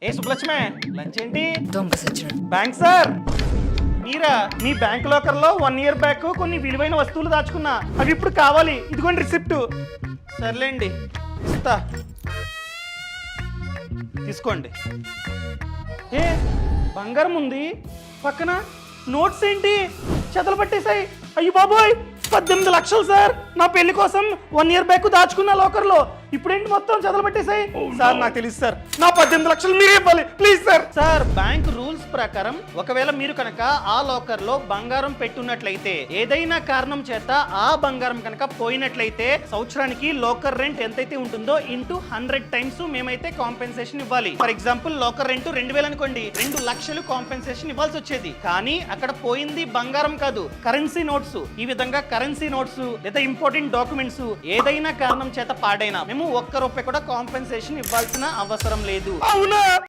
ఏ Subbalakshmi, lunch ఏంటి? దొంగ సచ్చినోడు. బ్యాంక్ సార్, మీరా? మీ బ్యాంక్ లాకర్ లో 1 year బ్యాక్ కొన్ని విలువైన వస్తువులు దాచుకున్నా, అవి ఇప్పుడు కావాలి. ఇదిగోండి రిసిప్ట్. సర్లేండి, ఇస్తా, తీసుకోండి. ఏ బంగారం ఉంది పక్కన, నోట్స్ ఏంటి చెదలు పట్టేశాయి. అయ్యో బాబోయ్, 18 లక్షలు సార్. నా పెళ్లి కోసం 1 year బ్యాక్ దాచుకున్న లాకర్ లో ఇప్పుడేంటి మొత్తం చెదలు పట్టేశాయి. సార్ నాకు తెలుసు సార్, నా 18 లక్షలు మీరే ఇవ్వాలి please sir. Sir bank rules ప్రకారం ఒకవేళ మీరు కనుక ఆ లాకర్ లో బంగారం పెట్టున్నట్లయితే, ఏదైనా కారణం చేత ఆ బంగారం కనుక పోయినట్లయితే సంవత్సరానికి లాకర్ రెంట్ ఎంతైతే ఉంటుందో ఇంటూ 100 times మేమైతే కాంపెన్సేషన్ ఇవ్వాలి. ఫర్ ఎగ్జాంపుల్ లాకర్ రెంట్ 2000 అనుకోండి, 2 లక్షలు కాంపెన్సేషన్ ఇవ్వాల్సి వచ్చేది. కానీ అక్కడ పోయింది బంగారం కాదు, కరెన్సీ నోట్స్. ఈ విధంగా కరెన్సీ నోట్స్ లేదా ఇంపార్టెంట్ డాక్యుమెంట్స్ ఏదైనా కారణం చేత పాడైనా మేము 1 రూపాయి కూడా కాంపెన్సేషన్ ఇవ్వాల్సిన అవసరం లేదు. అవునా?